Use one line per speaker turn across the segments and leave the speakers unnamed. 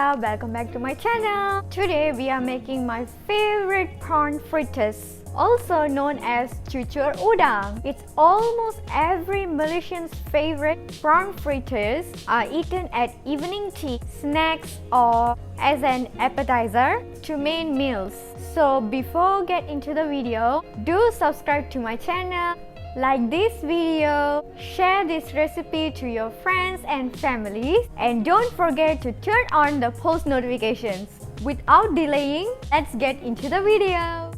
Indonesia, welcome back to my channel. Today we are making my favorite prawn fritters, also known as Cucur Udang. It's almost every Malaysian's favorite. Prawn fritters are eaten at evening tea, snacks, or as an appetizer to main meals. So before get into the video, do subscribe to my channel, like this video, share this recipe to your friends and families, and don't forget to turn on the post notifications. Without delaying, let's get into the video.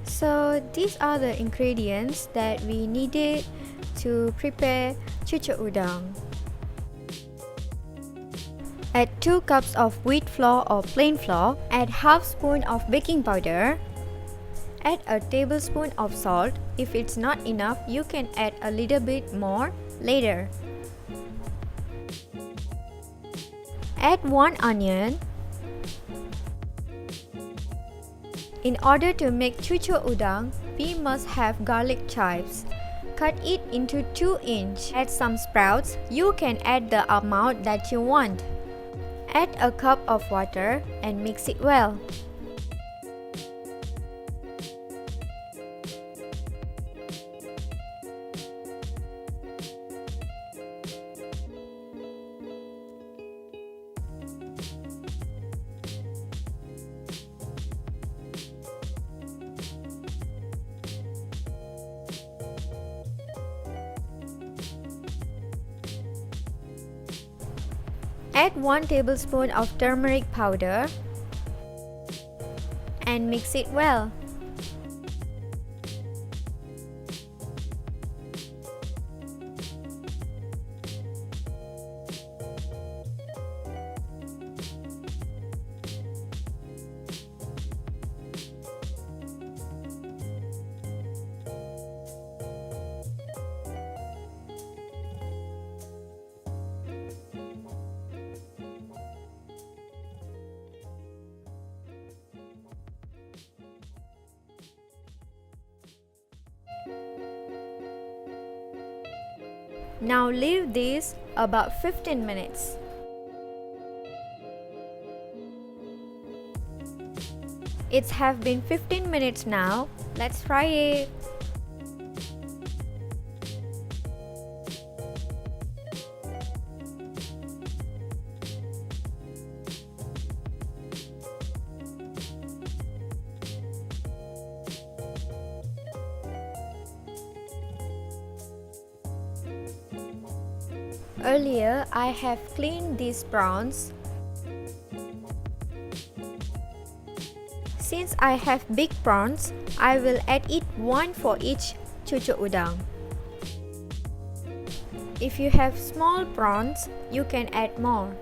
So these are the ingredients that we needed to prepare Cucur Udang. Add 2 cups of wheat flour or plain flour. Add half spoon of baking powder. Add a tablespoon of salt. If it's not enough, you can add a little bit more later. Add 1 onion. In order to make Cucur Udang, we must have garlic chives. Cut it into 2-inch. Add some sprouts. You can add the amount that you want. Add a cup of water and mix it well. Add 1 tablespoon of turmeric powder and mix it well. Now leave this about 15 minutes. It's have been 15 minutes now. Let's fry it. Earlier, I have cleaned these prawns. Since I have big prawns, I will add it 1 for each Cucur Udang. If you have small prawns, you can add more.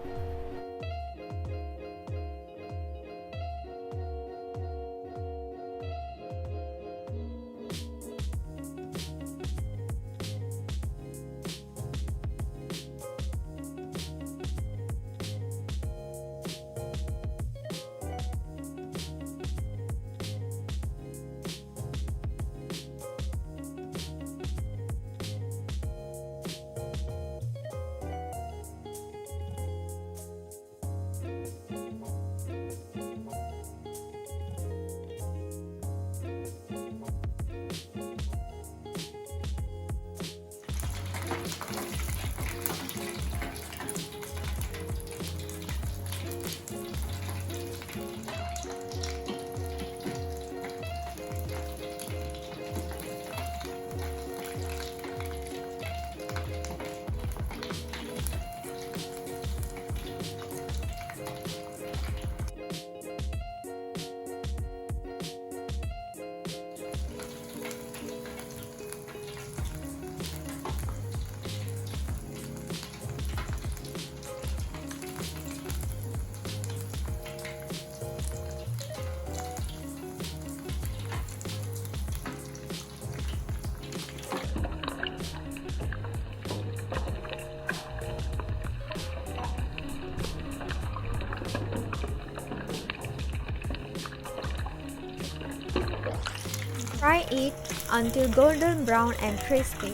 Fry it until golden brown and crispy.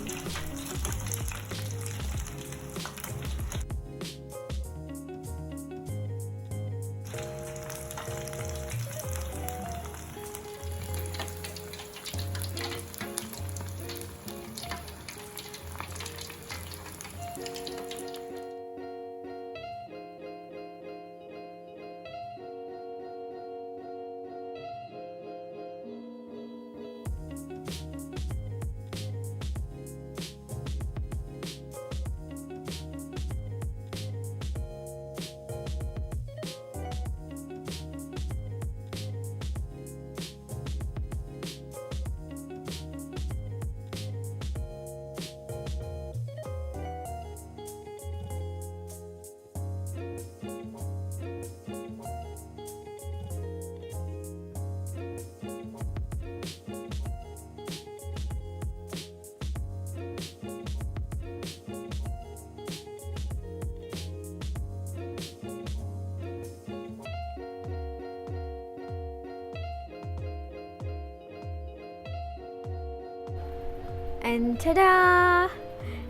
And ta-da!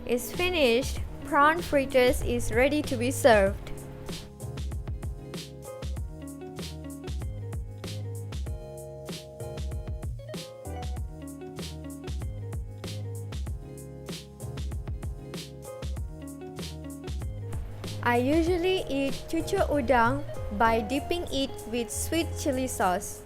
It's finished. Prawn fritters is ready to be served. I usually eat cucur udang by dipping it with sweet chili sauce.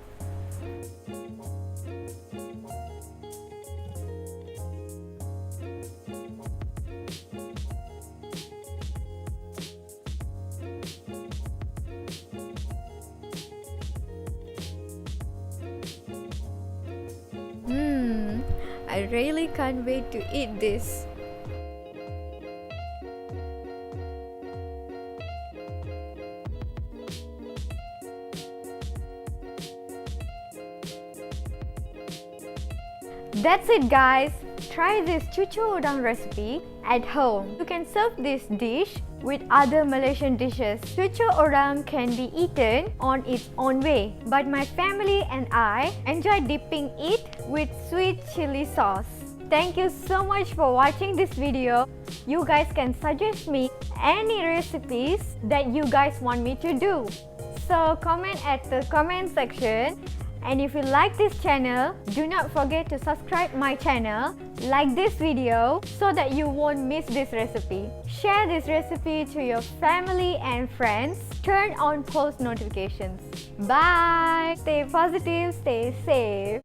I really can't wait to eat this. That's it guys! Try this cucur udang recipe at home. You can serve this dish with other Malaysian dishes. Cucur udang can be eaten on its own way, but my family and I enjoy dipping it with sweet chili sauce. Thank you so much for watching this video. You guys can suggest me any recipes that you guys want me to do. So comment at the comment section. And if you like this channel, do not forget to subscribe my channel, like this video so that you won't miss this recipe. Share this recipe to your family and friends. Turn on post notifications. Bye! Stay positive, stay safe.